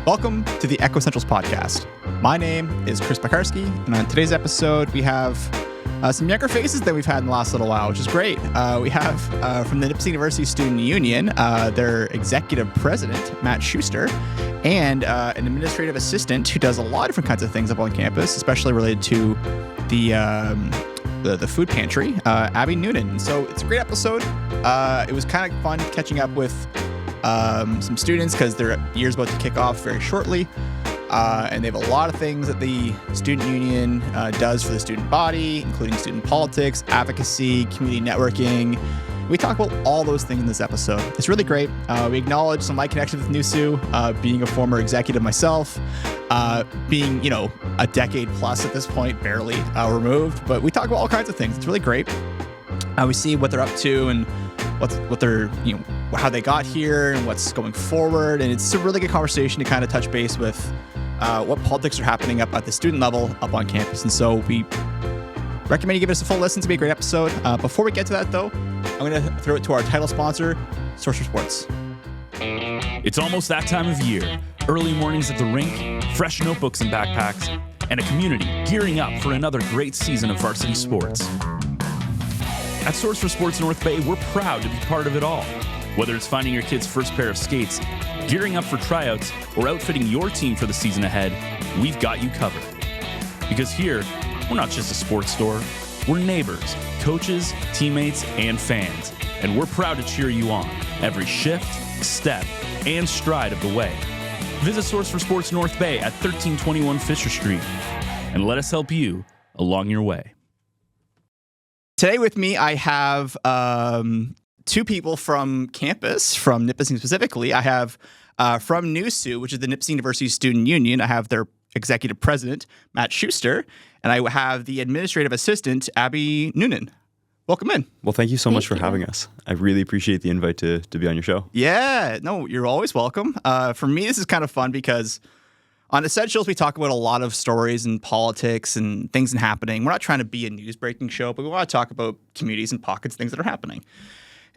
Welcome to the Echo Essentials podcast. My name is Chris Piekarski, and on today's episode, we have some younger faces that we've had in the last little while, which is great. We have from the Nipissing University Student Union, their executive president, Matt Suszter, and an administrative assistant who does a lot of different kinds of things up on campus, especially related to the food pantry, Abby Noonan. So it's a great episode. It was kind of fun catching up with some students because their year's about to kick off very shortly. And they have a lot of things that the student union does for the student body, including student politics, advocacy, community networking. We talk about all those things in this episode. It's really great. We acknowledge some of my connection with NUSU, being a former executive myself, being, a decade plus at this point, barely removed. But we talk about all kinds of things. It's really great. We see what they're up to and what they're, how they got here and what's going forward. And it's a really good conversation to kind of touch base with what politics are happening up at the student level up on campus. And so we recommend you give us a full listen. It's going to be a great episode. Before we get to that, though, I'm going to throw it to our title sponsor, Source for Sports. It's almost that time of year. Early mornings at the rink, fresh notebooks and backpacks, and a community gearing up for another great season of varsity sports. At Source for Sports North Bay, we're proud to be part of it all. Whether it's finding your kid's first pair of skates, gearing up for tryouts, or outfitting your team for the season ahead, we've got you covered. Because here, we're not just a sports store, we're neighbors, coaches, teammates, and fans. And we're proud to cheer you on every shift, step, and stride of the way. Visit Source for Sports North Bay at 1321 Fisher Street, and let us help you along your way. Today with me, I have two people from campus, from Nipissing specifically. I have from NUSU, which is the Nipissing University Student Union, I have their executive president, Matt Suszter, and I have the administrative assistant, Abby Noonan. Welcome in. Well, thank you so much for having us. I really appreciate the invite to be on your show. Yeah, no, you're always welcome. For me, this is kind of fun because on Essentials, we talk about a lot of stories and politics and things happening. We're not trying to be a news breaking show, but we want to talk about communities and pockets, things that are happening.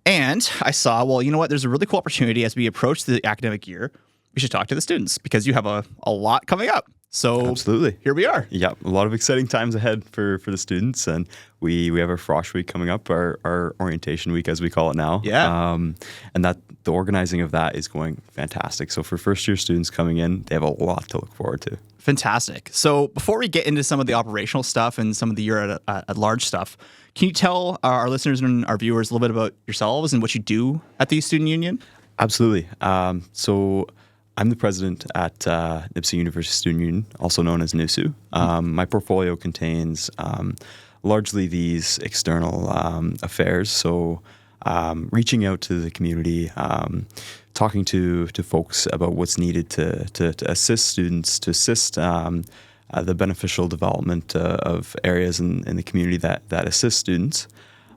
And I saw, well, you know what? There's a really cool opportunity as we approach the academic year. We should talk to the students because you have a lot coming up. So absolutely, here we are. Yeah, a lot of exciting times ahead for the students, and we have our Frosh week coming up, our orientation week as we call it now. Yeah, and that the organizing of that is going fantastic. So for first year students coming in, they have a lot to look forward to. Fantastic. So before we get into some of the operational stuff and some of the year at large stuff, can you tell our listeners and our viewers a little bit about yourselves and what you do at the Student Union? Absolutely. So I'm the president at Nipissing University Student Union, also known as NUSU. My portfolio contains largely these external affairs, so reaching out to the community, talking to folks about what's needed to assist students, to assist the beneficial development of areas in the community that assist students.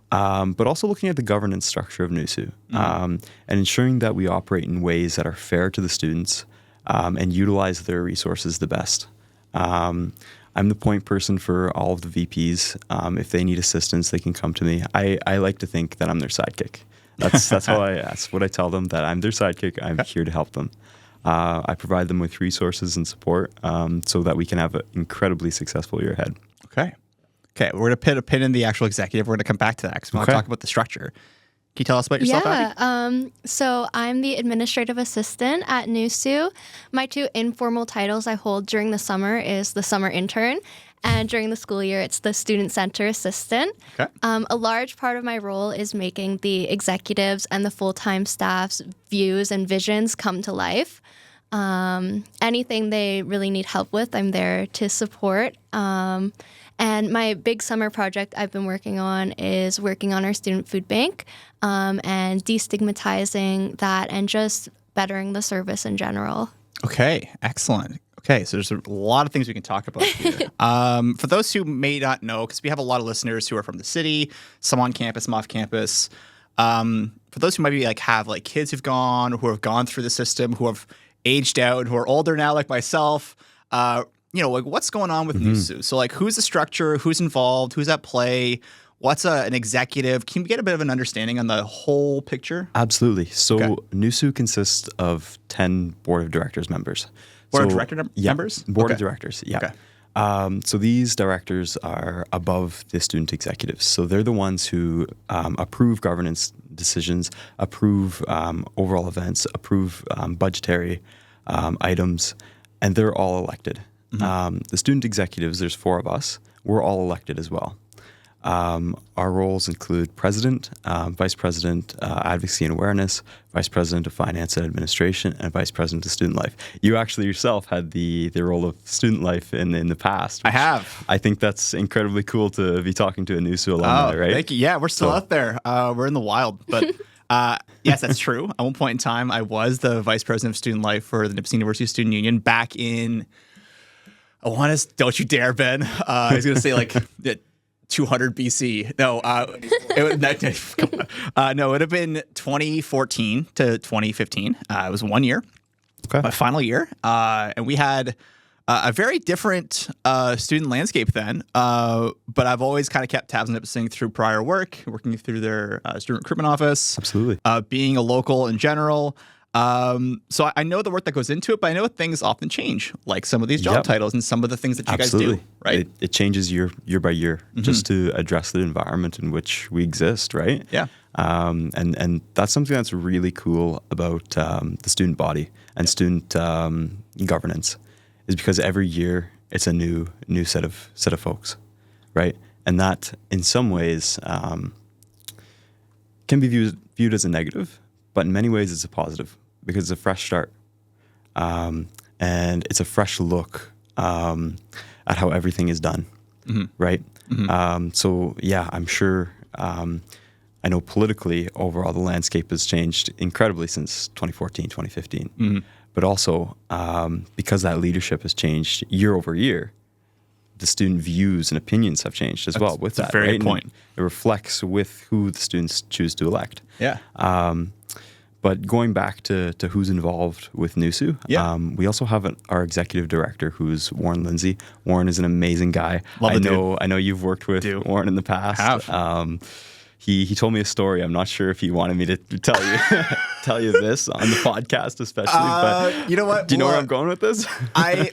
But also looking at the governance structure of NUSU and ensuring that we operate in ways that are fair to the students and utilize their resources the best. I'm the point person for all of the VPs. If they need assistance, they can come to me. I like to think that I'm their sidekick. That's what I tell them, that I'm their sidekick. I'm here to help them. I provide them with resources and support so that we can have an incredibly successful year ahead. Okay, we're going to put a pin in the actual executive. We're going to come back to that because we want to talk about the structure. Can you tell us about yourself, Abby? So I'm the administrative assistant at NUSU. My two informal titles I hold during the summer is the summer intern, and during the school year, it's the student center assistant. Okay. A large part of my role is making the executives and the full-time staff's views and visions come to life. Anything they really need help with, I'm there to support. And my big summer project I've been working on is working on our student food bank and destigmatizing that and just bettering the service in general. Okay, excellent. Okay, so there's a lot of things we can talk about here. For those who may not know, because we have a lot of listeners who are from the city, some on campus, some off campus. For those who might be have kids who've gone or who have gone through the system, who have aged out, who are older now like myself, what's going on with NUSU? So who's the structure, who's involved, who's at play, what's an executive? Can we get a bit of an understanding on the whole picture? Absolutely. So Okay. NUSU consists of 10 board of directors members. Board of So- director yeah, members? Board of Okay. directors, yeah. Okay. So these directors are above the student executives. So they're the ones who approve governance decisions, approve overall events, approve budgetary items, and they're all elected. The student executives, there's 4 of us, we're all elected as well. Our roles include president, vice president, advocacy and awareness, vice president of finance and administration, and vice president of student life. You actually yourself had the role of student life in the past. I have. I think that's incredibly cool to be talking to a NUSU alumni, right? Thank you. Yeah, we're still out there. We're in the wild. But yes, that's true. At one point in time, I was the vice president of student life for the Nipissing University Student Union back in, don't you dare, Ben. I was going to say like 200 BC. No, it would have been 2014 to 2015. It was 1 year, my final year. And we had a very different student landscape then. But I've always kind of kept tabs on Nipissing through prior work, working through their student recruitment office. Absolutely. Being a local in general. So I know the work that goes into it, but I know things often change, like some of these job titles and some of the things that you guys do, right? It changes year by year just to address the environment in which we exist, right? Yeah. And that's something that's really cool about the student body and student governance, is because every year it's a new set of folks, right? And that in some ways can be viewed as a negative, but in many ways it's a positive, because it's a fresh start. And it's a fresh look at how everything is done, right? So yeah, I'm sure, I know politically overall the landscape has changed incredibly since 2014, 2015. But also because that leadership has changed year over year, the student views and opinions have changed as well with that. That's a very good point. And it reflects with who the students choose to elect. Yeah. But going back to who's involved with NUSU, we also have our executive director, who's Warren Lindsay. Warren is an amazing guy. I know you've worked with Warren in the past. Have. He told me a story. I'm not sure if he wanted me to tell you this on the podcast, especially. But you know what? Do you know where I'm going with this? I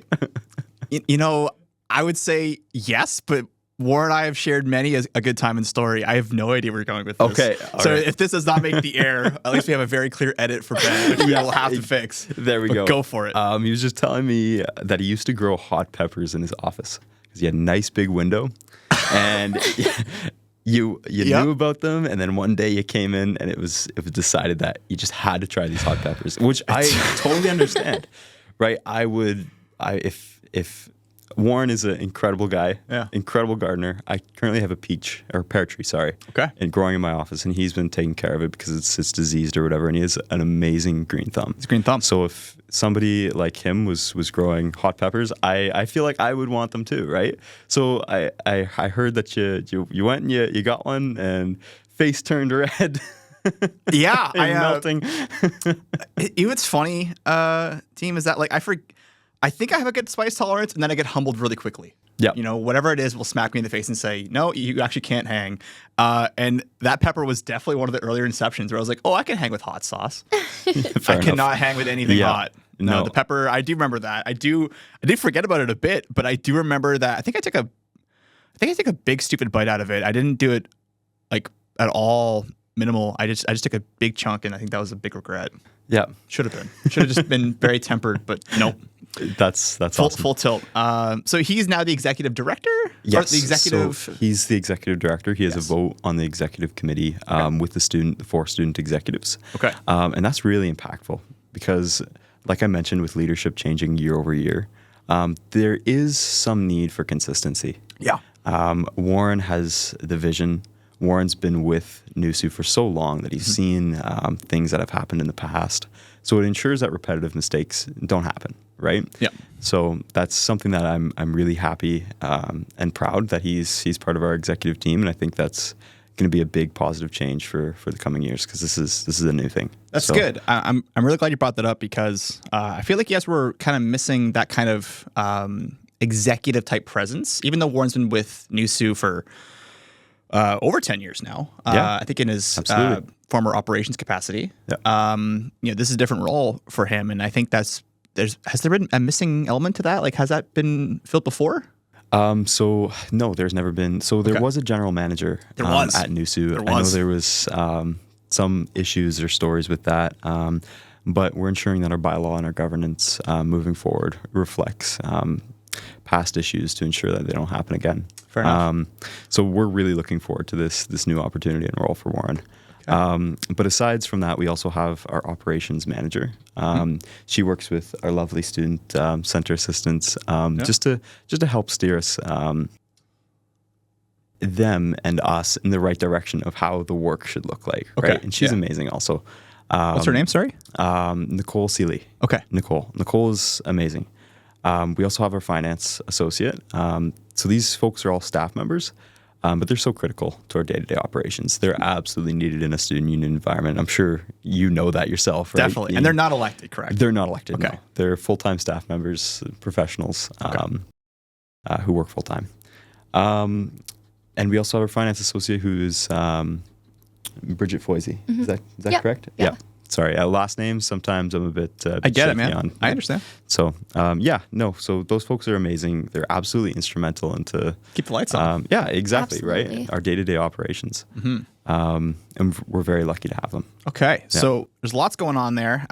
would say yes, but Warren and I have shared many a good time and story. I have no idea where you're going with this. Okay. So right. if this does not make the air, at least we have a very clear edit for Ben, which we will have to fix. There we go. Go for it. He was just telling me that he used to grow hot peppers in his office because he had a nice big window, and you knew about them, and then one day you came in and it was decided that you just had to try these hot peppers, which I totally understand, right? If Warren is an incredible guy, incredible gardener. I currently have a pear tree, and growing in my office, and he's been taking care of it because it's diseased or whatever, and he has an amazing green thumb. It's green thumb. So if somebody like him was growing hot peppers, I feel like I would want them too, right? So I heard that you went and you got one, and face turned red. Yeah, melting. What's funny, team, is that like I think I have a good spice tolerance, and then I get humbled really quickly. Yeah. Whatever it is will smack me in the face and say, no, you actually can't hang. And that pepper was definitely one of the earlier inceptions where I was like, oh, I can hang with hot sauce. I cannot hang with anything hot. No, the pepper, I do remember that. I did forget about it a bit, but I do remember that. I think I took a big stupid bite out of it. I didn't do it like at all minimal. I just took a big chunk, and I think that was a big regret. Yeah. Should have been. Should have just been very tempered, but nope. That's awesome. Full tilt. So he's now the executive director? Yes. Or the executive. So he's the executive director. He has a vote on the executive committee with the 4 student executives. Okay. And that's really impactful because, like I mentioned, with leadership changing year over year, there is some need for consistency. Yeah. Warren has the vision. Warren's been with NUSU for so long that he's seen things that have happened in the past. So it ensures that repetitive mistakes don't happen, right? Yeah. So that's something that I'm really happy and proud that he's part of our executive team, and I think that's going to be a big positive change for the coming years because this is a new thing. That's good. I'm really glad you brought that up because I feel like we're kind of missing that kind of executive type presence. Even though Warren's been with NUSU for over 10 years now. Yeah. I think in his Absolutely. former operations capacity. Yeah. This is a different role for him, and I think has there been a missing element to that? Like, has that been filled before? So no, there's never been. So there was a general manager There was. at NUSU. There I know was. there was some issues or stories with that, but we're ensuring that our bylaw and our governance moving forward reflects past issues to ensure that they don't happen again. Fair enough. So we're really looking forward to this new opportunity and role for Warren. But aside from that, we also have our operations manager. She works with our lovely student center assistants just to help steer us, them and us, in the right direction of how the work should look like. Okay. Right? And she's amazing also. What's her name? Sorry. Nicole Seeley. Okay. Nicole is amazing. We also have our finance associate. So these folks are all staff members. But they're so critical to our day-to-day operations. They're absolutely needed in a student union environment. I'm sure you know that yourself, right? Definitely. And they're not elected, correct? They're not elected, Okay. no. They're full-time staff members, professionals who work full-time. And we also have our finance associate who's Bridget Foisey. Is that Yep. correct? Yeah. Sorry, last names, sometimes I'm a bit I get it, shaky man. on. I understand. So, so those folks are amazing. They're absolutely instrumental into Keep the lights on. yeah, exactly, Absolutely. right? Our day-to-day operations. And we're very lucky to have them. Okay, so there's lots going on there.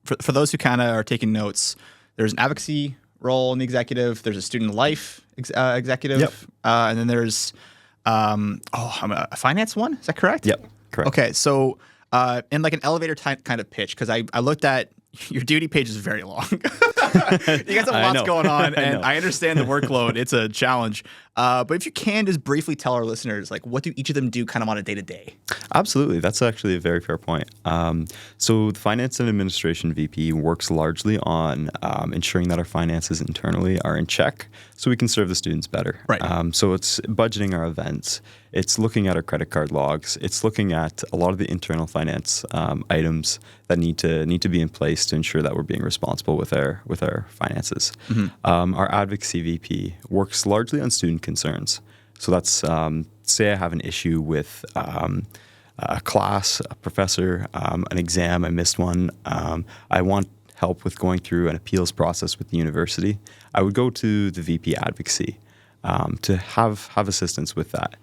For those who kind of are taking notes, there's an advocacy role in the executive. There's a student life executive, Yep. and then there's a finance one. Is that correct? Yep, correct. Okay, so in like an elevator type kind of pitch, because I looked at your duty page is very long. You guys have I lots know. going on, and know. I understand the workload. It's a challenge. But if you can just briefly tell our listeners, like, what do each of them do kind of on a day-to-day? Absolutely. That's actually a very fair point. So the Finance and Administration VP works largely on ensuring that our finances internally are in check so we can serve the students better. Right. So it's budgeting our events. It's looking at our credit card logs. It's looking at a lot of the internal finance items that need to be in place to ensure that we're being responsible with our finances. Our advocacy VP works largely on student concerns. So that's say I have an issue with a class, a professor, an exam, I missed one. I want help with going through an appeals process with the university. I would go to the VP advocacy to have assistance with that.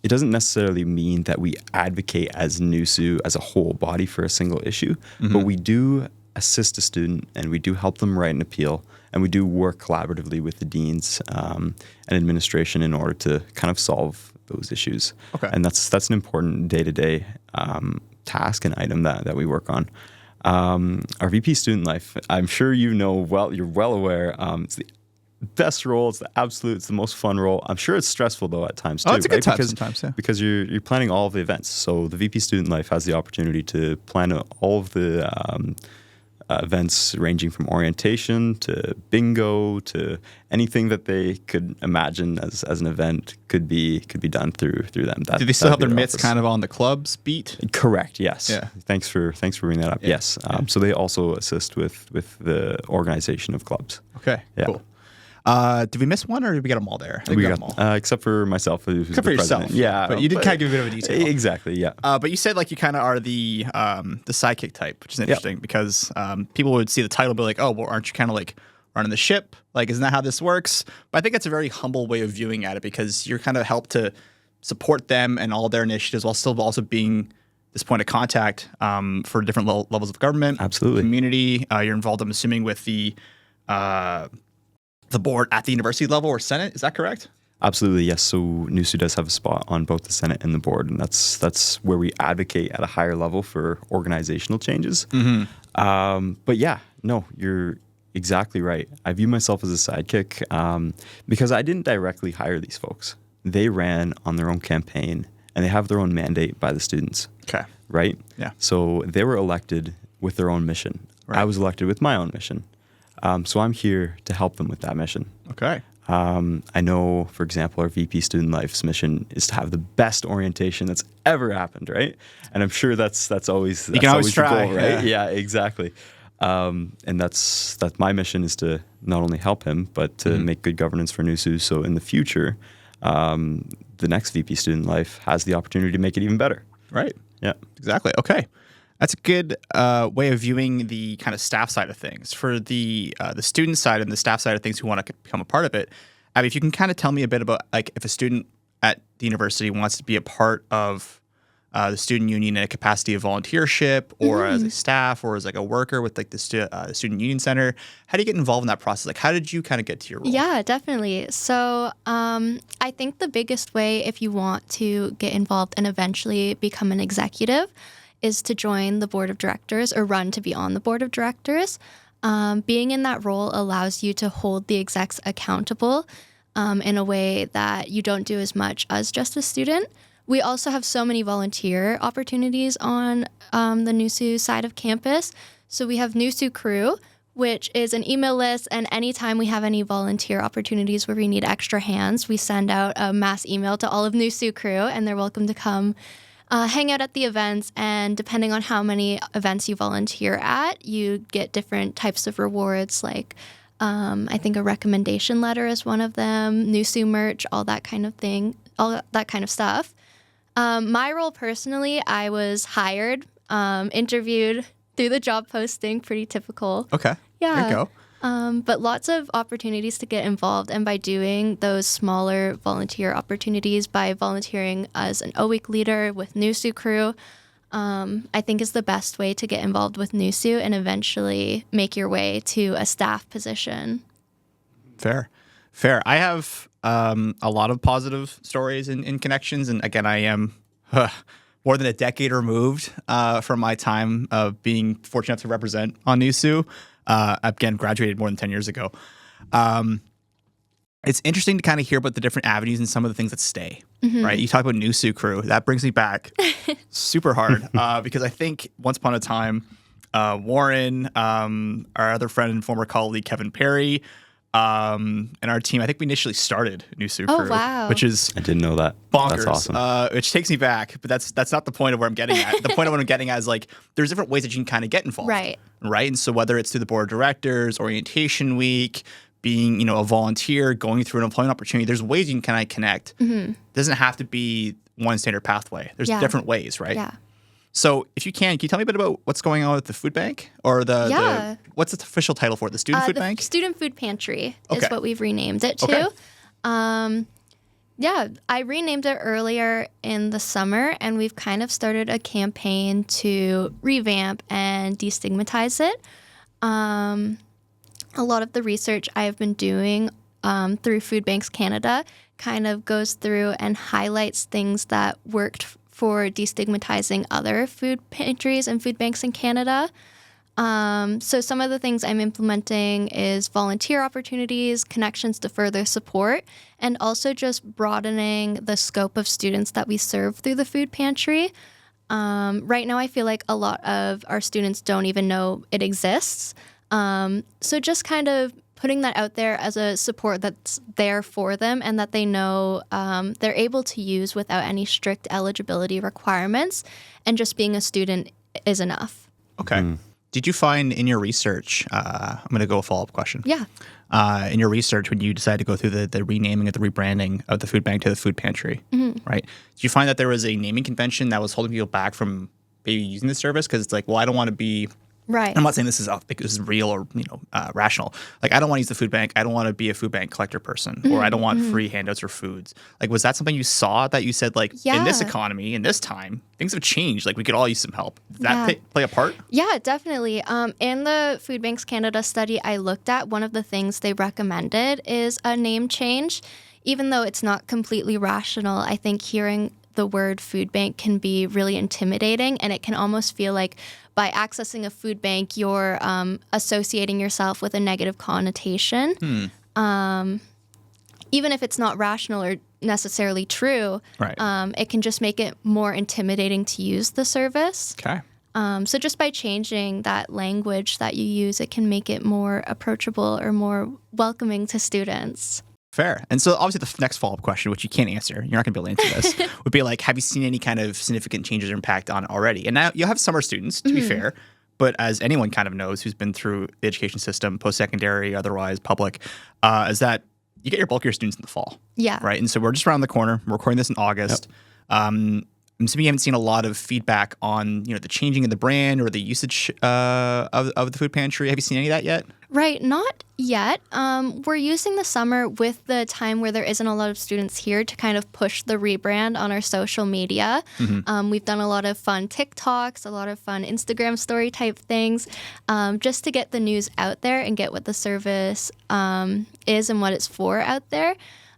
It doesn't necessarily mean that we advocate as NUSU as a whole body for a single issue, but we do assist a student and we do help them write an appeal, and we do work collaboratively with the deans and administration in order to kind of solve those issues. Okay. And that's an important day-to-day task and item that we work on. Our VP Student Life, I'm sure you know well, you're well aware, it's the best role. It's the most fun role. I'm sure it's stressful though at times too. Oh, it's a good right? time sometimes, yeah. Because you're planning all of the events. So the VP Student Life has the opportunity to plan all of the events ranging from orientation to bingo to anything that they could imagine as an event could be done through them. Do they still have their mitts office. kind of on the club's beat? Correct. Yes. Yeah. Thanks for bringing that up. Yeah. Yes. So they also assist with the organization of clubs. Okay, Yeah. cool. Did we miss one, or did we get them all there? I think We got got them all. except for myself, who's Except the for president. yourself. Yeah, But you did kind of give a bit of a detail. Exactly. Yeah. But you said like you kind of are the sidekick type, which is interesting because people would see the title and be like, oh, well, aren't you kind of like running the ship? Like, isn't that how this works? But I think it's a very humble way of viewing at it because you're kind of help to support them and all their initiatives while still also being this point of contact for different levels of government, Absolutely. community. You're involved, I'm assuming, with the board at the university level or Senate. Is that correct? Absolutely, yes. So NUSU does have a spot on both the Senate and the board, and that's where we advocate at a higher level for organizational changes. But yeah, no, you're exactly right. I view myself as a sidekick because I didn't directly hire these folks. They ran on their own campaign, and they have their own mandate by the students. Okay. Right? Yeah. So they were elected with their own mission. Right. I was elected with my own mission. So I'm here to help them with that mission. Okay. I know, for example, our VP Student Life's mission is to have the best orientation that's ever happened, right? And I'm sure that's always You can always the try, goal, right? yeah. Yeah, exactly. And that's my mission is to not only help him, but to make good governance for NUSU. So in the future, the next VP student life has the opportunity to make it even better. Right. Yeah. Exactly. Okay. That's a good way of viewing the kind of staff side of things. For the student side and the staff side of things who want to become a part of it, Abby, if you can kind of tell me a bit about, like, if a student at the university wants to be a part of the student union in a capacity of volunteership or as a staff or as like a worker with like the student union center, how do you get involved in that process? Like, how did you kind of get to your role? Yeah, definitely. So I think the biggest way if you want to get involved and eventually become an executive is to join the board of directors or run to be on the board of directors. Being in that role allows you to hold the execs accountable in a way that you don't do as much as just a student. We also have so many volunteer opportunities on the NUSU side of campus. So we have NUSU Crew, which is an email list, and anytime we have any volunteer opportunities where we need extra hands, we send out a mass email to all of NUSU Crew, and they're welcome to come hang out at the events. And depending on how many events you volunteer at, you get different types of rewards, like I think a recommendation letter is one of them, NUSU merch, all that kind of thing, all that kind of stuff. My role personally, I was hired, interviewed through the job posting, pretty typical. Okay. Yeah. There you go. But lots of opportunities to get involved. And by doing those smaller volunteer opportunities, by volunteering as an O-Week leader with NUSU Crew, I think is the best way to get involved with NUSU and eventually make your way to a staff position. Fair. I have a lot of positive stories and connections. And again, I am more than a decade removed from my time of being fortunate enough to represent on NUSU. Again, graduated more than 10 years ago. It's interesting to kind of hear about the different avenues and some of the things that stay, right? You talk about NUSU Crew. That brings me back super hard because I think once upon a time, Warren, our other friend and former colleague, Kevin Perry, and our team, I think we initially started NUSU Crew, wow. which is I didn't know that. bonkers. That's awesome. Which takes me back, but that's not the point of where I'm getting at. The point of what I'm getting at is like there's different ways that you can kind of get involved, Right. And so whether it's through the board of directors, orientation week, being a volunteer, going through an employment opportunity, there's ways you can kind of connect. It doesn't have to be one standard pathway. There's different ways, right? Yeah. So if you can you tell me a bit about what's going on with the food bank or the what's the official title for it? The student food bank? Student Food Pantry Okay. is what we've renamed it to. Okay. Yeah, I renamed it earlier in the summer, and we've kind of started a campaign to revamp and destigmatize it. A lot of the research I have been doing through Food Banks Canada kind of goes through and highlights things that worked for destigmatizing other food pantries and food banks in Canada. So some of the things I'm implementing is volunteer opportunities, connections to further support, and also just broadening the scope of students that we serve through the food pantry. Right now, I feel like a lot of our students don't even know it exists. So just kind of putting that out there as a support that's there for them and that they know they're able to use without any strict eligibility requirements, and just being a student is enough. Okay. Did you find in your research, I'm going to go a follow-up question. Yeah. In your research, when you decided to go through the renaming or the rebranding of the food bank to the food pantry, right? Did you find that there was a naming convention that was holding people back from maybe using the service? Because it's like, well, I don't want to be... Right. I'm not saying this is real or rational. Like, I don't want to use the food bank. I don't want to be a food bank collector person, or I don't want free handouts or foods. Like, was that something you saw that you said, like, in this economy, in this time, things have changed. Like, we could all use some help. Did that play a part? Yeah, definitely. In the Food Banks Canada study I looked at, one of the things they recommended is a name change. Even though it's not completely rational, I think hearing the word food bank can be really intimidating, and it can almost feel like by accessing a food bank, you're associating yourself with a negative connotation. Even if it's not rational or necessarily true, right. It can just make it more intimidating to use the service. Okay. So just by changing that language that you use, it can make it more approachable or more welcoming to students. Fair. And so obviously the next follow-up question, which you can't answer, you're not going to be able to answer this, would be like, have you seen any kind of significant changes or impact on it already? And now you'll have summer students, to be fair, but as anyone kind of knows who's been through the education system, post-secondary, otherwise public, is that, you get your bulk of your students in the fall. Yeah. Right. And so we're just around the corner. We're recording this in August. I'm assuming you haven't seen a lot of feedback on, the changing of the brand or the usage of the food pantry. Have you seen any of that yet? Right, not yet. We're using the summer with the time where there isn't a lot of students here to kind of push the rebrand on our social media. We've done a lot of fun TikToks, a lot of fun Instagram story type things, just to get the news out there and get what the service is and what it's for out there.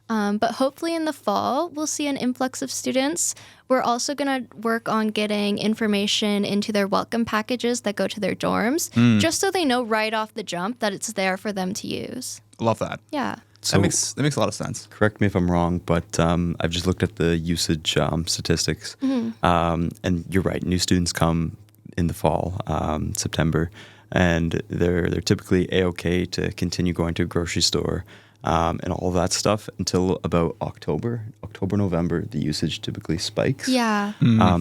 But hopefully in the fall, we'll see an influx of students. We're also going to work on getting information into their welcome packages that go to their dorms, just so they know right off the jump that it's there for them to use. Love that. Yeah. So, that makes a lot of sense. Correct me if I'm wrong, but I've just looked at the usage statistics, and you're right. New students come in the fall, September, and they're typically A-OK to continue going to a grocery store. And all of that stuff until about October, November, the usage typically spikes. Yeah.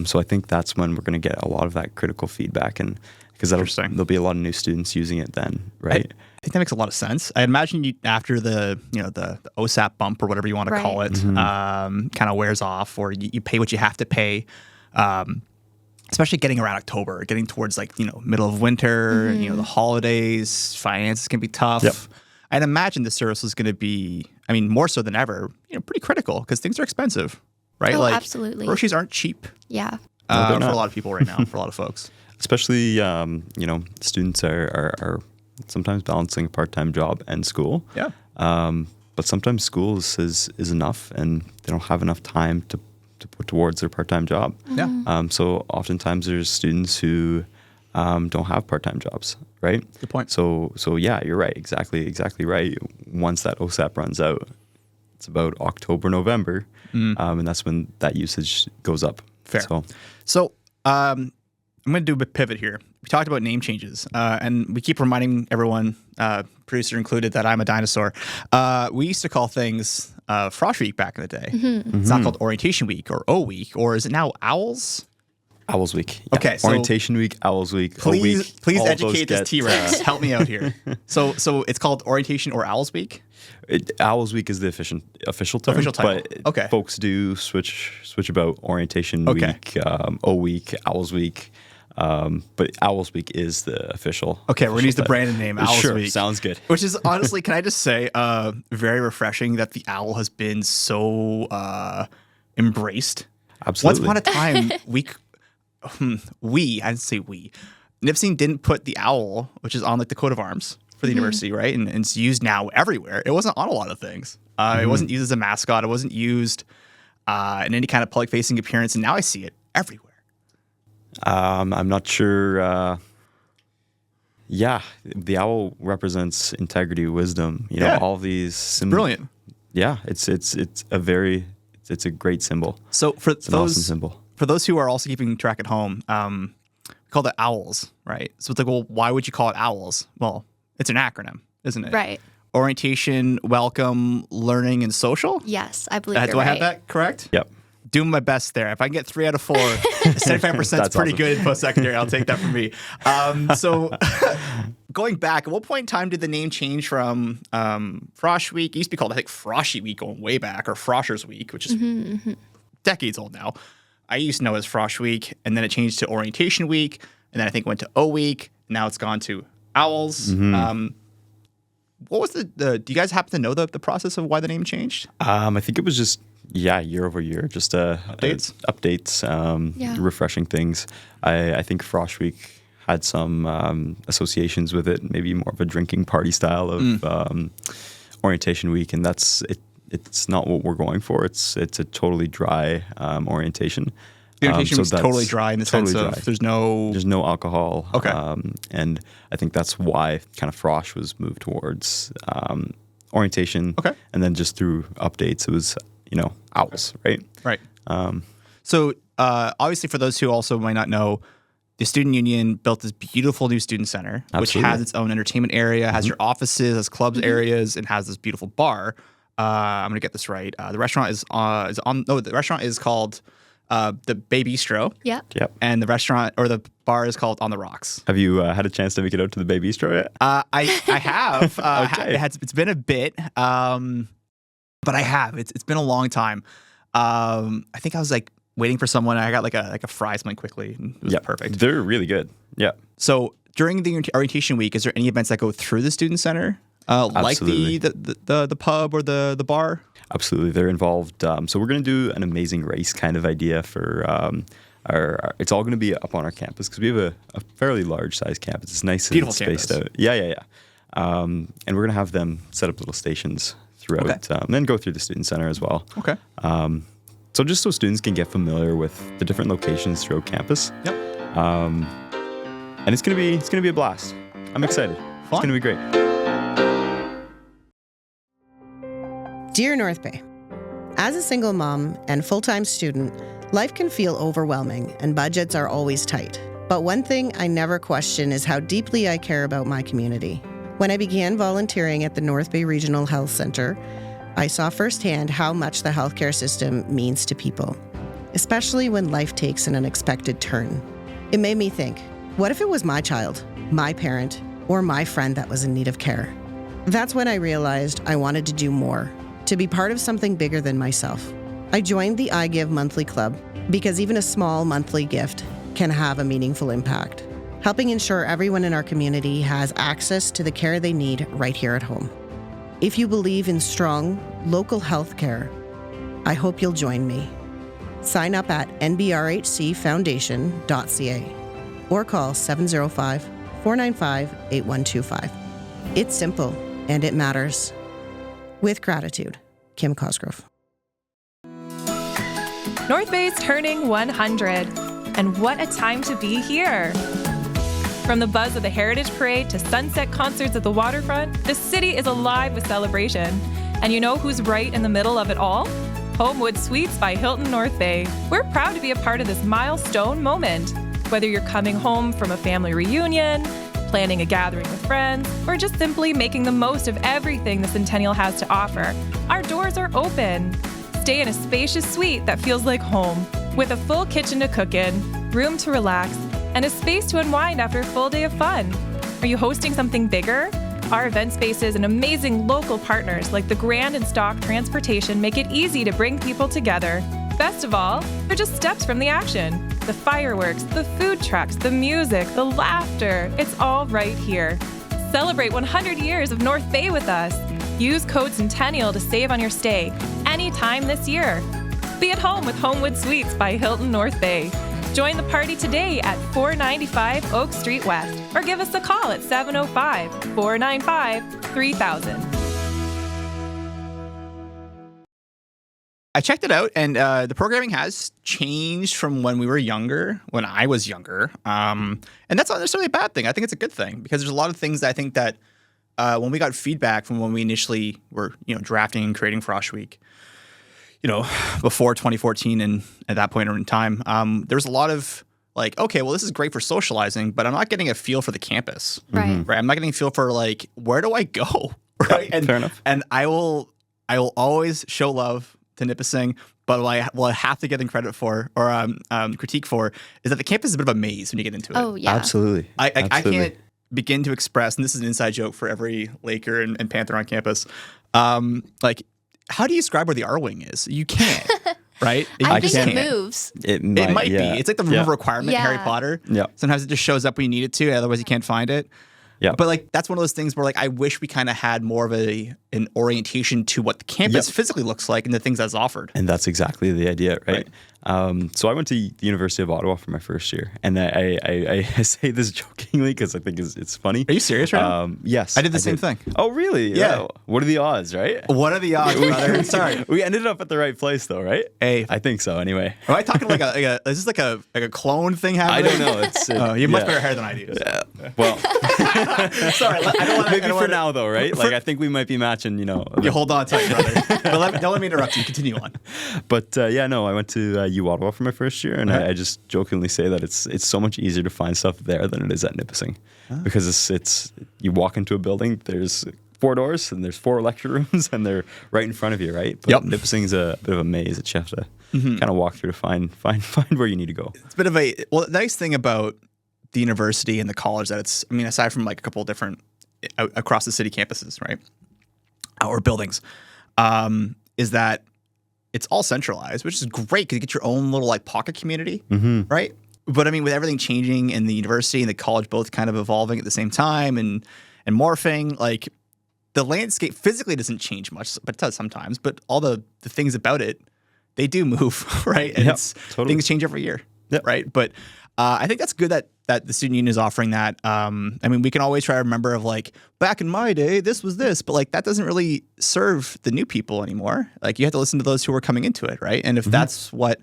So I think that's when we're going to get a lot of that critical feedback, and because there'll be a lot of new students using it then, right? I think that makes a lot of sense. I imagine after the OSAP bump or whatever you want to call it, kind of wears off, or you pay what you have to pay. Especially getting around October, getting towards middle of winter, the holidays, finances can be tough. Yep. I'd imagine the service is going to be, more so than ever, pretty critical because things are expensive, right? Oh, absolutely. Groceries aren't cheap. Yeah. For a lot of people right now, for a lot of folks. Especially, students are sometimes balancing a part-time job and school. Yeah. But sometimes school is enough, and they don't have enough time to put towards their part-time job. Yeah. So oftentimes there's students who don't have part-time jobs, right? Good point. So yeah, you're right. Exactly right. Once that OSAP runs out, it's about October, November, and that's when that usage goes up. Fair. So I'm going to do a bit pivot here. We talked about name changes, and we keep reminding everyone, producer included, that I'm a dinosaur. We used to call things Frosh Week back in the day. It's not called Orientation Week or O Week, or is it now Owls? Owls Week. Yeah. Okay, so Orientation Week, Owls Week, Please educate this get, T-Rex. Help me out here. So it's called Orientation or Owls Week? Owls Week is the official term. Official title. But Okay. folks do switch about Orientation Week, O Week, Owls Week. But Owls Week is the official. Okay, we're going to use the branded name, Owls Sure, Week. sounds good. Which is honestly, can I just say, very refreshing that the owl has been so embraced. Absolutely. Once upon a time, I didn't say we. Nipissing didn't put the owl, which is on the coat of arms for the university, right? And it's used now everywhere. It wasn't on a lot of things. It wasn't used as a mascot. It wasn't used in any kind of public-facing appearance. And now I see it everywhere. I'm not sure. Yeah, the owl represents integrity, wisdom. You know, all of these. Brilliant. Yeah, it's a great symbol. So for It's an awesome symbol. For those who are also keeping track at home, we call it owls, right? So it's like, well, why would you call it owls? Well, it's an acronym, isn't it? Right. Orientation, welcome, learning, and social? Yes, I believe you're Do I right. have that correct? Yep. Doing my best there. If I can get 3 out of 4, 75% is That's pretty awesome. good in post-secondary. I'll take that from me. So going back, at what point in time did the name change from Frosh Week? It used to be called, I think, Froshy Week going way back, or Froshers Week, which is decades old now. I used to know as Frosh Week, and then it changed to Orientation Week, and then I think it went to O Week. Now it's gone to Owls. What was do you guys happen to know the process of why the name changed? I think it was just year over year, just updates, refreshing things. I think Frosh Week had some associations with it, maybe more of a drinking party style of Orientation Week, and that's it. It's not what we're going for. It's a totally dry orientation. The orientation was totally dry in the sense of dry. there's no alcohol. Okay. And I think that's why kind of Frosh was moved towards orientation. Okay. And then just through updates, it was, owls, right? Right. So obviously for those who also might not know, the Student Union built this beautiful new student center, which has its own entertainment area, has your offices, has clubs areas, and has this beautiful bar. I'm gonna get this right. The restaurant is on. No, the restaurant is called the Bay Bistro. Yeah. Yep. And the restaurant or the bar is called On the Rocks. Have you had a chance to make it out to the Bay Bistro yet? I have. Okay. It's been a bit. but I have. It's been a long time. I think I was like waiting for someone. I got like a fry something quickly. And it was perfect. They're really good. Yeah. So during the orientation week, is there any events that go through the student center, like the pub or the bar? Absolutely, they're involved. So we're going to do an amazing race kind of idea for our it's all going to be up on our campus because we have a fairly large size campus. It's nice and spaced out. Yeah. And we're going to have them set up little stations throughout, and then go through the student center as well. Okay. So just so students can get familiar with the different locations throughout campus. Yep. And it's going to be a blast. I'm excited. Fun. It's going to be great. Dear North Bay, as a single mom and full-time student, life can feel overwhelming and budgets are always tight. But one thing I never question is how deeply I care about my community. When I began volunteering at the North Bay Regional Health Centre, I saw firsthand how much the healthcare system means to people, especially when life takes an unexpected turn. It made me think, what if it was my child, my parent, or my friend that was in need of care? That's when I realized I wanted to do more, to be part of something bigger than myself. I joined the I Give monthly club because even a small monthly gift can have a meaningful impact, helping ensure everyone in our community has access to the care they need right here at home. If you believe in strong, local health care, I hope you'll join me. Sign up at nbrhcfoundation.ca or call 705-495-8125. It's simple and it matters. With gratitude, Kim Cosgrove. North Bay's turning 100, and what a time to be here. From the buzz of the Heritage Parade to sunset concerts at the waterfront, the city is alive with celebration. And you know who's right in the middle of it all? Homewood Suites by Hilton North Bay. We're proud to be a part of this milestone moment. Whether you're coming home from a family reunion, planning a gathering with friends, or just simply making the most of everything the Centennial has to offer, our doors are open. Stay in a spacious suite that feels like home, with a full kitchen to cook in, room to relax, and a space to unwind after a full day of fun. Are you hosting something bigger? Our event spaces and amazing local partners like the Grand and Stock Transportation make it easy to bring people together. Best of all, they're just steps from the action. The fireworks, the food trucks, the music, the laughter, it's all right here. Celebrate 100 years of North Bay with us. Use code Centennial to save on your stay anytime this year. Be at home with Homewood Suites by Hilton North Bay. Join the party today at 495 Oak Street West or give us a call at 705-495-3000. I checked it out, and the programming has changed from when we were younger, when I was younger. And that's not necessarily a bad thing. I think it's a good thing because there's a lot of things that I think that when we got feedback from when we initially were, drafting and creating Frosh Week, before 2014 and at that point in time, there's a lot of like, okay, well, this is great for socializing, but I'm not getting a feel for the campus. Right. Right. I'm not getting a feel for like, where do I go? Right. Fair enough. And I will always show love to Nipissing, but what I have to get them credit for or critique for is that the campus is a bit of a maze when you get into it. Oh, yeah. Absolutely. I can't begin to express, and this is an inside joke for every Laker and Panther on campus, like, how do you describe where the R-Wing is? You can't, right? I think it moves. It might be. It's like the room of requirement in Harry Yeah. Potter. Yeah. Sometimes it just shows up when you need it to, otherwise you can't find it. Yeah. But like that's one of those things where like I wish we kind of had more of an orientation to what the campus physically looks like and the things that's offered. And that's exactly the idea, right? So I went to the University of Ottawa for my first year, and I say this jokingly because I think it's funny. Are you serious, right? Yes. I did the same thing. Oh, really? Yeah. What are the odds, right? What are the odds, brother? Sorry. We ended up at the right place, though, right? Hey, I think so. Anyway. am I talking like is this like a clone thing I happening? don't know. It's you have much better hair than I do. So. Yeah. Well, Sorry, I don't want maybe for now, though, right? Like I think we might be matching. You hold on tight, brother. But don't let me interrupt you. Continue on. But I went to U Ottawa for my first year, and I just jokingly say that it's so much easier to find stuff there than it is at Nipissing, because it's you walk into a building, there's 4 doors and there's 4 lecture rooms, and they're right in front of you, right? But Nipissing's a bit of a maze that you have to kind of walk through to find where you need to go. It's a bit of the nice thing about the university and the college that it's, I mean, aside from like a couple of different across the city campuses, right, or buildings, is that it's all centralized, which is great because you get your own little like pocket community, right? But I mean, with everything changing in the university and the college both kind of evolving at the same time and morphing, like the landscape physically doesn't change much, but it does sometimes. But all the things about it, they do move, right? And things change every year, right? But I think that's good that the student union is offering that. I mean, we can always try to remember of like, back in my day, this was this, but like that doesn't really serve the new people anymore. Like you have to listen to those who are coming into it, right? And if that's what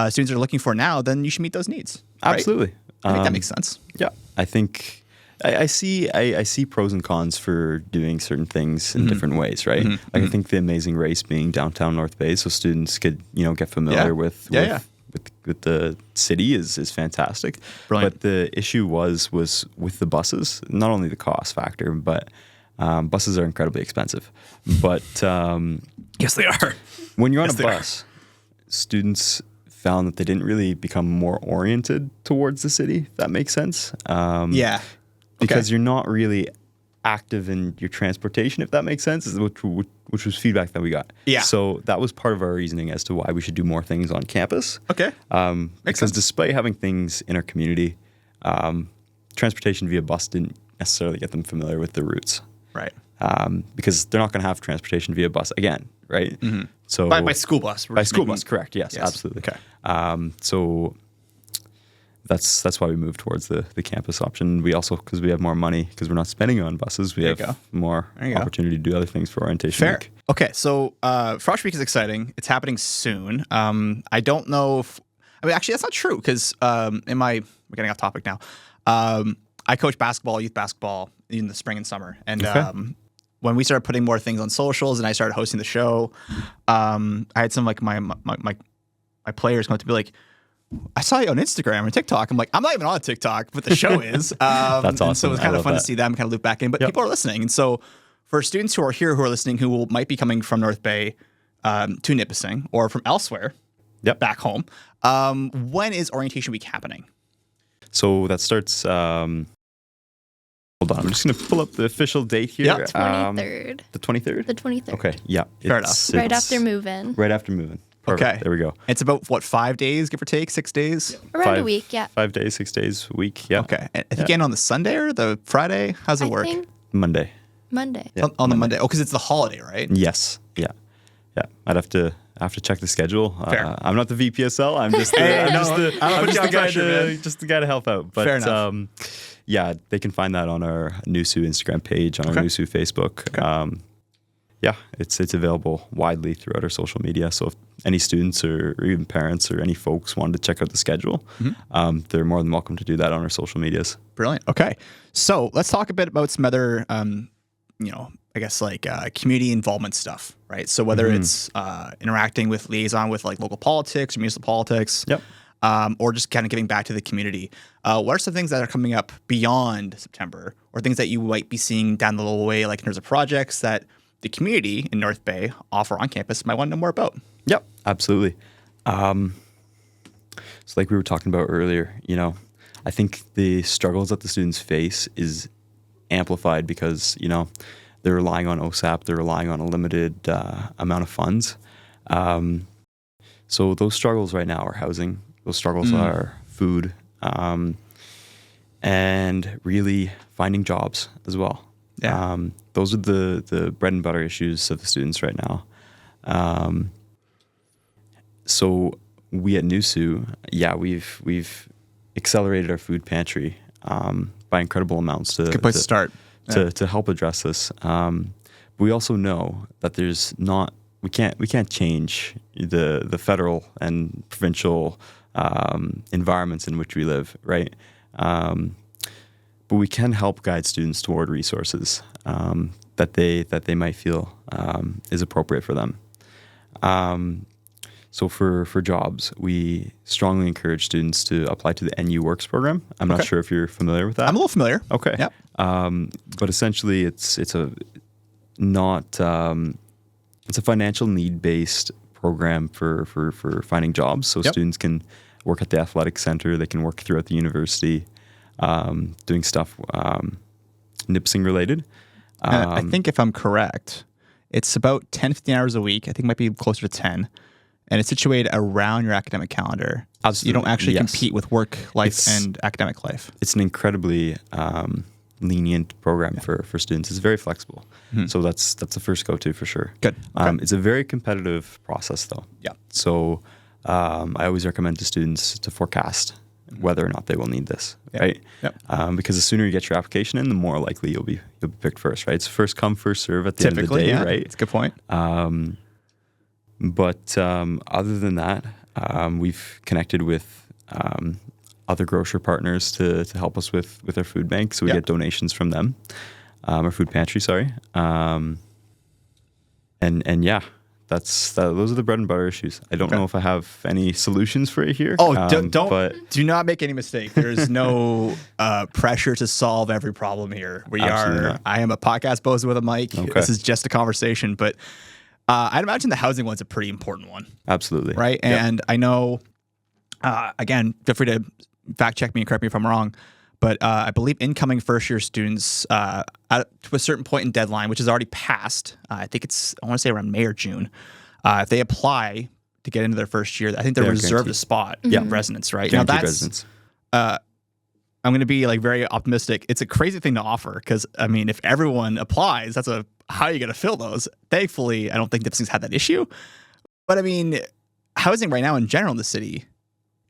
students are looking for now, then you should meet those needs. Right? Absolutely. I think that makes sense. Yeah, I think I see pros and cons for doing certain things in different ways, right? Like I think the amazing race being downtown North Bay, so students could get familiar with the city is fantastic. Brilliant. But the issue was with the buses, not only the cost factor, but buses are incredibly expensive. But yes, they are. When you're on a bus, students found that they didn't really become more oriented towards the city, if that makes sense. Because you're not really active in your transportation, if that makes sense, which was feedback that we got. Yeah. So that was part of our reasoning as to why we should do more things on campus. Okay. Because despite having things in our community, transportation via bus didn't necessarily get them familiar with the routes. Right. Because they're not going to have transportation via bus again, right? So by school bus. By school bus, correct. Yes, absolutely. Okay. So that's why we moved towards the campus option. We also, because we have more money, because we're not spending on buses, we have more opportunity to do other things for orientation week. Okay, so Frosh Week is exciting. It's happening soon. I don't know if, actually that's not true because we're getting off topic now. I coach basketball, youth basketball in the spring and summer. And when we started putting more things on socials and I started hosting the show, I had some like my players come up to be like, I saw you on Instagram or TikTok. I'm like, I'm not even on TikTok, but the show is. That's awesome. And so it was kind of fun to see them kind of loop back in. But people are listening. And so for students who are here who are listening who might be coming from North Bay to Nipissing or from elsewhere back home, when is orientation week happening? So that starts... hold on. I'm just going to pull up the official date here. Yeah, 23rd. The 23rd? The 23rd. Okay, yeah. Fair enough. Right after move-in. Right after move-in. Perfect. Okay. There we go. It's about, 5 days, give or take? 6 days? Around a week, yeah. 5 days, 6 days a week, yeah. Okay. And again, on the Sunday or the Friday? How's it work? Monday. Yeah. On the Monday. Oh, because it's the holiday, right? Yes. Yeah. Yeah. I'd have to check the schedule. I'm not the VPSL. I'm just the guy to help out. But fair enough. Yeah, they can find that on our NUSU Instagram page, on our NUSU Facebook. Okay. Yeah, it's available widely throughout our social media. So if any students or even parents or any folks wanted to check out the schedule, they're more than welcome to do that on our social medias. Brilliant. Okay. So let's talk a bit about some other, I guess like community involvement stuff, right? So whether it's interacting with liaison with like local politics or municipal politics, or just kind of giving back to the community. What are some things that are coming up beyond September or things that you might be seeing down the little way, like in terms of projects that the community in North Bay offer on campus might want to know more about? Yep, absolutely. So like we were talking about earlier, I think the struggles that the students face is amplified because, they're relying on OSAP, they're relying on a limited amount of funds. So those struggles right now are housing, those struggles are food, and really finding jobs as well. Yeah. Those are the bread and butter issues of the students right now. So we at NUSU, we've accelerated our food pantry by incredible amounts to good place to start to help address this. But we also know that we can't change the federal and provincial environments in which we live, right? But we can help guide students toward resources that they might feel is appropriate for them. So for jobs, we strongly encourage students to apply to the NU Works program. I'm not sure if you're familiar with that. I'm a little familiar. Okay. Yep. But essentially, it's a financial need-based program for finding jobs. So students can work at the athletic center. They can work throughout the university, doing stuff Nipissing related. I think if I'm correct, It's about 10, 15 hours a week. I think it might be closer to 10. And it's situated around your academic calendar. Absolutely. You don't actually Yes. compete with work life and academic life. It's an incredibly lenient program for students. It's very flexible. So that's the first go-to for sure. Good. Okay. It's a very competitive process though. Yeah. So I always recommend to students to forecast whether or not they will need this, Yep. right? Yep. Because the sooner you get your application in, the more likely you'll be picked first, right? It's first come, first serve at the end of the day, yeah. right? It's a good point. But other than that, we've connected with other grocer partners to help us with our food bank. So we Yep. get donations from them, our food pantry, sorry. And yeah, those are the bread and butter issues. I don't know if I have any solutions for it here. Oh, but do not make any mistake. There is no pressure to solve every problem here. Absolutely not. I am a podcast bozo with a mic. Okay. This is just a conversation, but I'd imagine the housing one's a pretty important one, absolutely. right? Yep. And I know, again, feel free to fact check me and correct me if I'm wrong, but I believe incoming first year students to a certain point in deadline, which is already passed, I think I want to say around May or June, if they apply to get into their first year, I think they're reserved guaranteed. a spot Yeah. residence, right? Guaranteed now that's, residence. I'm going to be like very optimistic. It's a crazy thing to offer because, I mean, if everyone applies, how are you going to fill those? Thankfully, I don't think Nipissing's had that issue. But I mean, housing right now in general in the city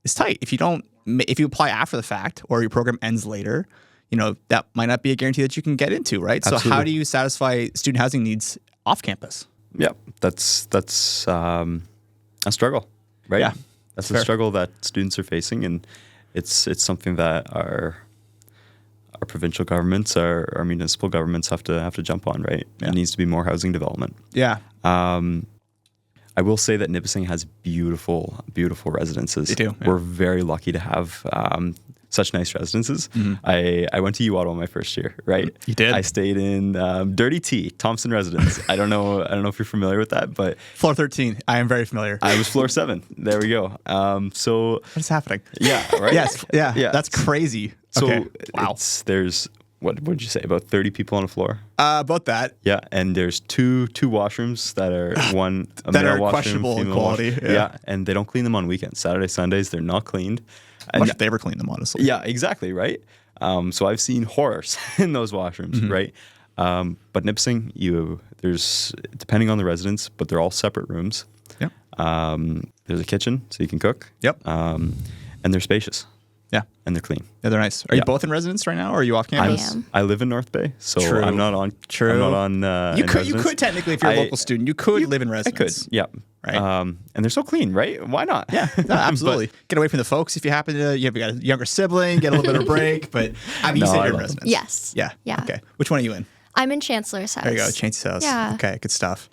is tight. If you apply after the fact or your program ends later, that might not be a guarantee that you can get into, right? Absolutely. So how do you satisfy student housing needs off campus? Yeah, that's a struggle, right? Yeah, that's fair. a struggle that students are facing, and it's something that our provincial governments, our municipal governments have to jump on, right? Yeah. It needs to be more housing development. Yeah. I will say that Nipissing has beautiful, beautiful residences. They do, yeah. We're very lucky to have such nice residences. I went to U Ottawa my first year, right? You did? I stayed in Dirty Tea, Thompson Residence. I don't know if you're familiar with that, but Floor 13. I am very familiar. I was floor 7. There we go. So What is happening? yeah, right. Yes. Yeah. Yeah. That's crazy. So okay. Wow. there's what did you say, about 30 people on the floor? About that. Yeah, and there's two washrooms that are one a That male are washroom, questionable in female quality, washroom. yeah. And they don't clean them on weekends. Saturday, Sundays, they're not cleaned. Much if they ever clean them, honestly. Yeah, exactly, right? So I've seen horrors in those washrooms, right? But Nipissing, there's, depending on the residence, but they're all separate rooms. Yep. There's a kitchen, so you can cook. Yep. And they're spacious. Yeah. And they're clean. Yeah, they're nice. Are you Yeah. both in residence right now, or are you off campus? am. I live in North Bay, so True. I'm not on. True. I'm not on. You in could residence. technically, if you're a local student, you could live in I residence. could, yeah. Right. And they're so clean, right? Why not? Yeah, no, absolutely. Get away from the folks if you happen to. You got a younger sibling, get a little bit of a break. But I mean, you No, said I you're in love it. residence. Yes. Yeah. Yeah. Okay. Which one are you in? I'm in Chancellor's House. There you go, Chancey's house. Yeah. Okay, good stuff.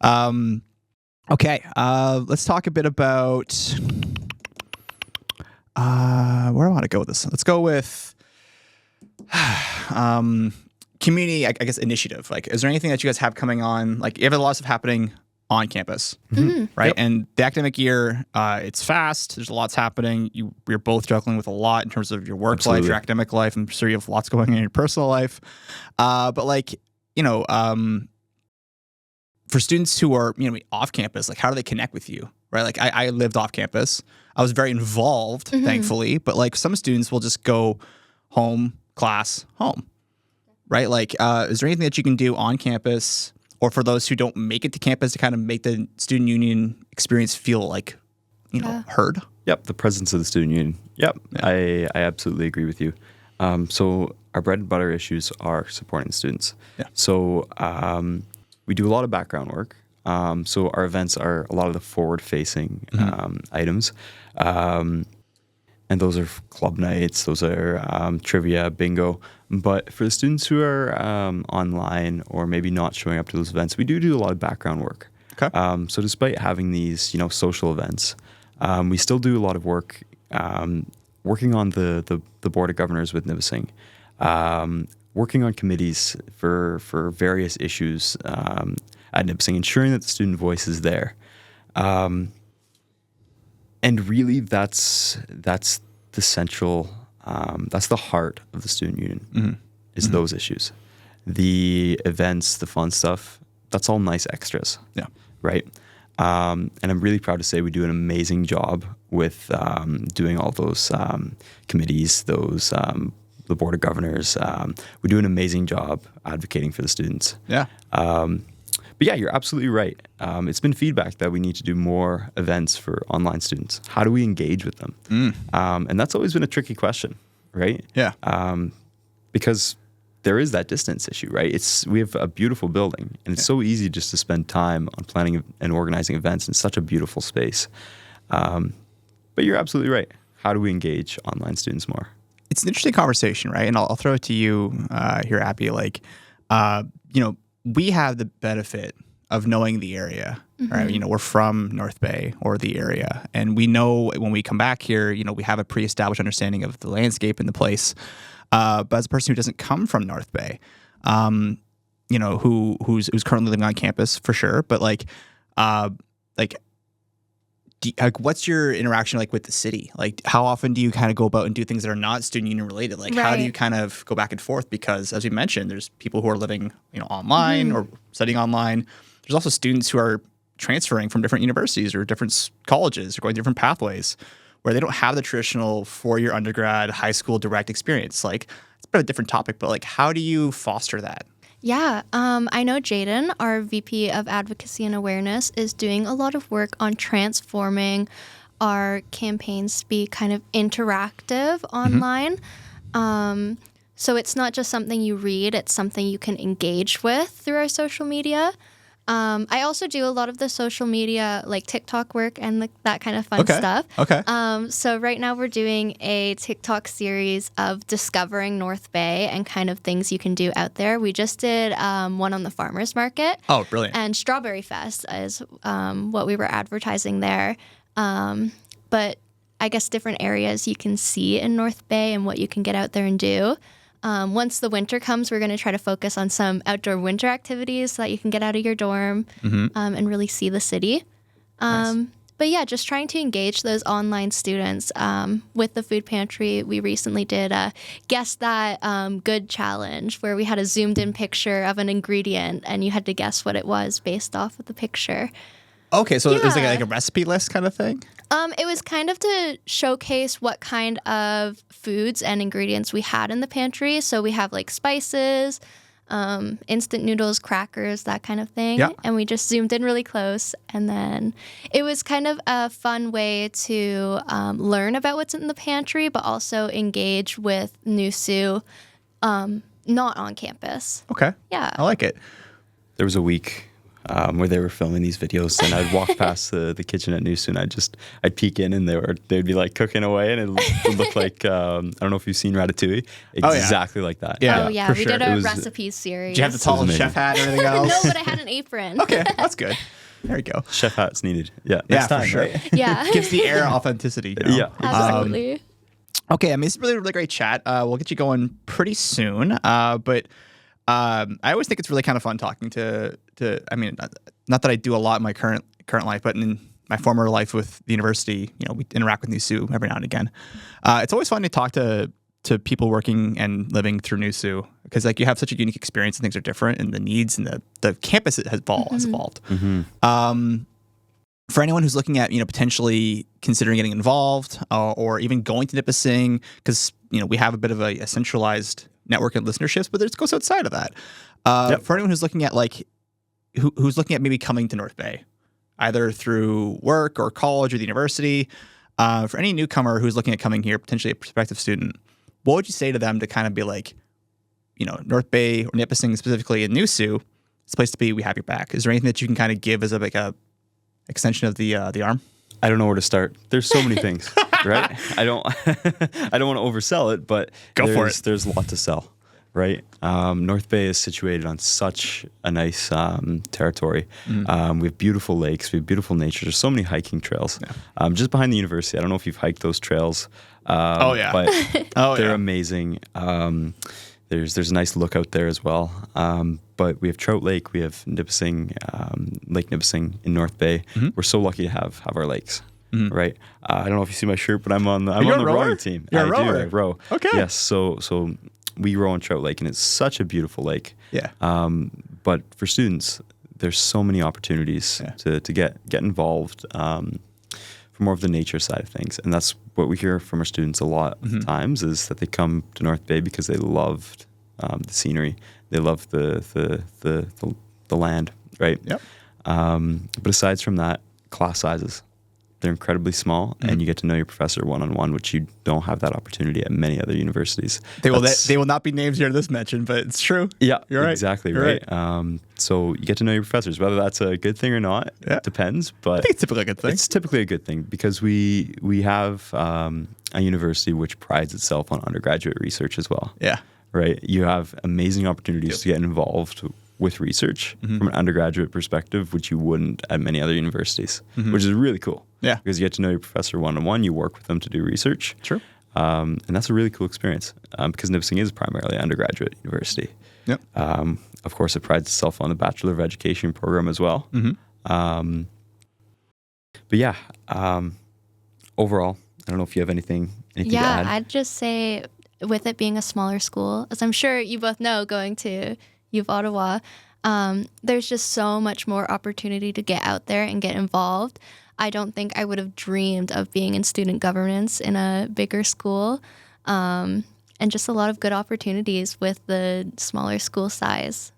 Okay, let's talk a bit about where do I want to go with this. Let's go with community, I guess, initiative. Like, is there anything that you guys have coming on? Like, you have a lot of stuff happening on campus, right? Yep. And the academic year, it's fast. There's lots happening. You're both juggling with a lot in terms of your work life, Absolutely. your academic life. I'm sure you have lots going on in your personal life. But like, for students who are, off campus, like, how do they connect with you, right? Like, I lived off campus. I was very involved, thankfully, but like some students will just go home, class, home, right? Like, is there anything that you can do on campus, or for those who don't make it to campus, to kind of make the student union experience feel like, heard? Yep, the presence of the student union. Yep, I absolutely agree with you. So our bread and butter issues are supporting students. Yeah. So we do a lot of background work. So our events are a lot of the forward-facing items. And those are club nights, those are trivia, bingo. But for the students who are online or maybe not showing up to those events, we do a lot of background work. Okay. So despite having these, social events, we still do a lot of work working on the Board of Governors with Nipissing, working on committees for various issues at Nipissing, ensuring that the student voice is there. And really, that's the central, that's the heart of the student union, is those issues. The events, the fun stuff, that's all nice extras. Yeah. Right. And I'm really proud to say we do an amazing job with doing all those committees, the Board of Governors. We do an amazing job advocating for the students. Yeah. But yeah, you're absolutely right. It's been feedback that we need to do more events for online students. How do we engage with them? And that's always been a tricky question, right? Yeah. Because there is that distance issue, right? We have a beautiful building, and it's so easy just to spend time on planning and organizing events in such a beautiful space. But you're absolutely right. How do we engage online students more? It's an interesting conversation, right? And I'll throw it to you here, Abby. Like, we have the benefit of knowing the area, right? We're from North Bay or the area, and we know when we come back here, we have a pre-established understanding of the landscape and the place. But as a person who doesn't come from North Bay, who's currently living on campus for sure, but what's your interaction like with the city? Like, how often do you kind of go about and do things that are not student union related? Like, how do you kind of go back and forth? Because as we mentioned, there's people who are living, online or studying online. There's also students who are transferring from different universities or different colleges or going different pathways where they don't have the traditional 4-year undergrad, high school direct experience. Like, it's a bit of a different topic, but like, how do you foster that? Yeah, I know Jaden, our VP of Advocacy and Awareness, is doing a lot of work on transforming our campaigns to be kind of interactive online. So it's not just something you read, it's something you can engage with through our social media. I also do a lot of the social media, like TikTok work and that kind of fun stuff. Okay. So right now we're doing a TikTok series of discovering North Bay and kind of things you can do out there. We just did one on the farmers market. Oh, brilliant. And Strawberry Fest is what we were advertising there. But I guess different areas you can see in North Bay and what you can get out there and do. Once the winter comes, we're going to try to focus on some outdoor winter activities so that you can get out of your dorm and really see the city. Nice. But yeah, just trying to engage those online students. With the food pantry, we recently did a Guess That Good challenge where we had a zoomed in picture of an ingredient and you had to guess what it was based off of the picture. Okay, so it was like a recipe list kind of thing? It was kind of to showcase what kind of foods and ingredients we had in the pantry. So we have like spices, instant noodles, crackers, that kind of thing. Yeah. And we just zoomed in really close. And then it was kind of a fun way to learn about what's in the pantry, but also engage with NUSU not on campus. Okay. Yeah. I like it. There was a week where they were filming these videos, and I'd walk past the kitchen at NUSU, and I'd peek in, and they'd be like cooking away, and it would look like I don't know if you've seen Ratatouille, exactly like that. Yeah. Oh yeah, we sure. did a recipes series. Did you have the tall chef hat and everything else? No, but I had an apron. Okay, that's good. There you go. Chef hats needed. Yeah, Next time, for sure. Right? Yeah. Gives the air authenticity. Yeah, Absolutely. Okay, I mean, it's really great chat. We'll get you going pretty soon. But I always think it's really kind of fun talking to I mean, not that I do a lot in my current life, but in my former life with the university, we interact with NUSU every now and again. It's always fun to talk to people working and living through NUSU because like you have such a unique experience and things are different and the needs and the campus has evolved. For anyone who's looking at potentially considering getting involved or even going to Nipissing, because we have a bit of a centralized network of listenerships, but it goes outside of that. For anyone who's looking at who's looking at maybe coming to North Bay, either through work or college or the university, for any newcomer who's looking at coming here, potentially a prospective student, what would you say to them to kind of be like, North Bay or Nipissing specifically in NUSU, it's a place to be. We have your back. Is there anything that you can kind of give as a extension of the arm? I don't know where to start. There's so many things, right? I don't want to oversell it, but there's a lot to sell, right? North Bay is situated on such a nice territory. We have beautiful lakes, we have beautiful nature. There's so many hiking trails. Yeah. Just behind the university, I don't know if you've hiked those trails. But they're amazing. There's a nice look out there as well. But we have Trout Lake, we have Nipissing, Lake Nipissing in North Bay. We're so lucky to have our lakes, right? I don't know if you see my shirt, but I'm on the rowing team. You're a rower? I row. Okay. Yes, so we row on Trout Lake, and it's such a beautiful lake. Yeah. But for students, there's so many opportunities to get involved for more of the nature side of things. And that's what we hear from our students a lot of times, is that they come to North Bay because they loved the scenery. They love the land, right? Yep. But aside from that, class sizes, they're incredibly small, and you get to know your professor one-on-one, which you don't have that opportunity at many other universities. They will not be named here in this mention, but it's true. Yeah, you're right. Exactly, you're right. So you get to know your professors. Whether that's a good thing or not, depends. But I think it's typically a good thing. It's typically a good thing because we have a university which prides itself on undergraduate research as well. Yeah. Right. You have amazing opportunities to get involved with research from an undergraduate perspective, which you wouldn't at many other universities, which is really cool. Yeah. Because you get to know your professor one-on-one, you work with them to do research. True. And that's a really cool experience because Nipissing is primarily an undergraduate university. Yep. Of course, it prides itself on the Bachelor of Education program as well. But yeah, overall, I don't know if you have anything to add. I'd just say with it being a smaller school, as I'm sure you both know, going to U of Ottawa, there's just so much more opportunity to get out there and get involved. I don't think I would have dreamed of being in student governance in a bigger school, and just a lot of good opportunities with the smaller school size.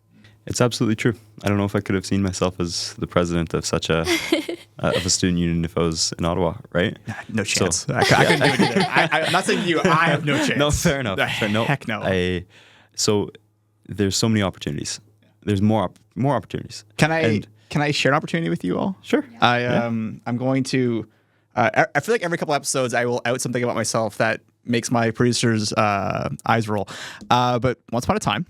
It's absolutely true. I don't know if I could have seen myself as the president of such a of a student union if I was in Ottawa, right? No chance. So, I couldn't do it either. I'm not saying you. I have no chance. No, fair enough. Heck no. So there's so many opportunities. There's more opportunities. Can I share an opportunity with you all? Sure. I'm going to. I feel like every couple episodes I will out something about myself that makes my producers' eyes roll. But once upon a time,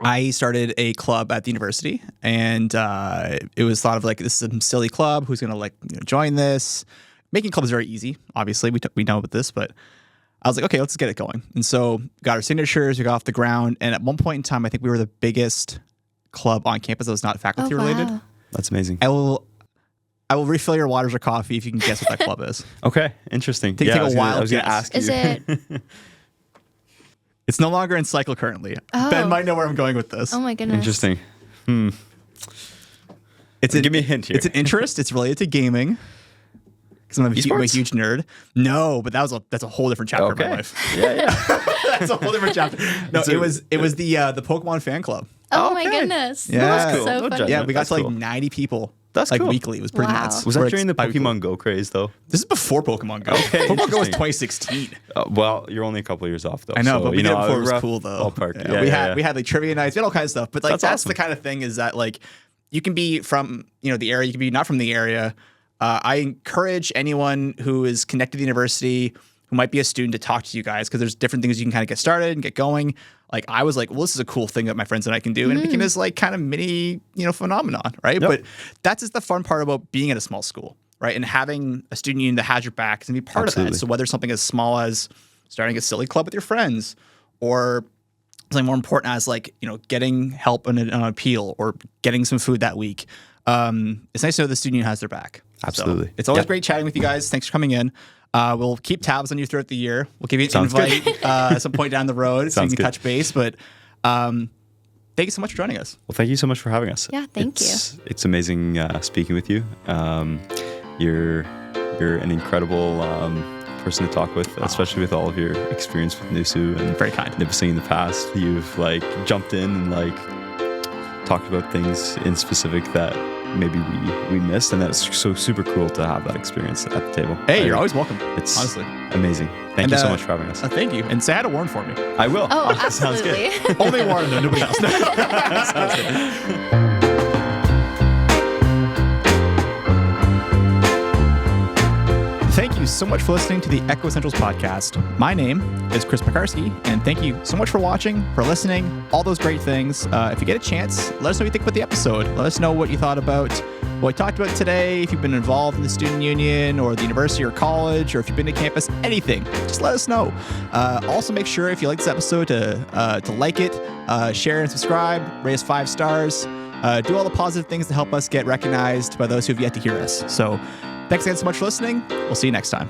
I started a club at the university, and it was thought of like, this is a silly club. Who's going to join this? Making clubs very easy. Obviously, we know about this, but I was like, okay, let's get it going. And so got our signatures, we got off the ground, and at one point in time, I think we were the biggest club on campus that was not faculty related. Wow. That's amazing. I will refill your waters or coffee if you can guess what that club is. Okay, interesting. Take a while. I was going to ask you. Is it? It's no longer in cycle currently. Oh. Ben might know where I'm going with this. Oh my goodness. Interesting. Give me a hint here. It's an interest. It's related to gaming. Because I'm a huge nerd. No, but that's a whole different chapter of my life. Yeah. That's a whole different chapter. No, it was the Pokemon fan club. Oh my Okay. goodness. Yeah. That's cool. so No funny. judgment. Yeah, we got That's to like cool. 90 people. That's like cool. weekly. It was pretty Wow. nuts. Was that Where during the it's bi-weekly. Pokemon Go craze, though? This is before Pokemon Go. Okay, Pokemon Go was interesting. 2016. Well, you're only a couple of years off, though. I know, so, but we did it before it was rough cool, though. Ballpark. Yeah, we had like trivia nights, we had all kinds of stuff. But like That's that's awesome. the kind of thing is that like you can be from the area, you can be not from the area. I encourage anyone who is connected to the university, who might be a student, to talk to you guys, because there's different things you can kind of get started and get going. Like I was like, well, this is a cool thing that my friends and I can do, and it became this like kind of mini phenomenon, right? Yep. But that's just the fun part about being at a small school, right? And having a student union that has your back and be part of Absolutely. that. So whether something as small as starting a silly club with your friends, or something more important as like getting help on an appeal or getting some food that week, it's nice to know the student union has their back. Absolutely. So it's always Yep. great chatting with you guys. Thanks for coming in. We'll keep tabs on you throughout the year. We'll give you an Sounds good. invite at some point down the road so you Sounds can good. touch base. But thank you so much for joining us. Well, thank you so much for having us. Yeah, thank you. It's amazing speaking with you. You're an incredible person to talk with, especially with all of your experience with NUSU and Very kind. Nipissing in the past. You've like jumped in and like talked about things in specific that maybe we missed, and that's so super cool to have that experience at the table. Hey, you're always welcome. It's honestly. amazing. Thank you so much for having us. Thank you. And say hi to Warren for me. I will. Oh, Sounds good. absolutely. Only Warren, though. Nobody else. Sounds good. Thank you so much for listening to the Echo Essentials podcast. My name is Chris Piekarski, and thank you so much for watching, for listening, all those great things. If you get a chance, let us know what you think about the episode. Let us know what you thought about what we talked about today, if you've been involved in the student union or the university or college, or if you've been to campus, anything. Just let us know. Also, make sure if you like this episode to like it, share and subscribe, rate us 5 stars, do all the positive things to help us get recognized by those who have yet to hear us. So thanks again so much for listening. We'll see you next time.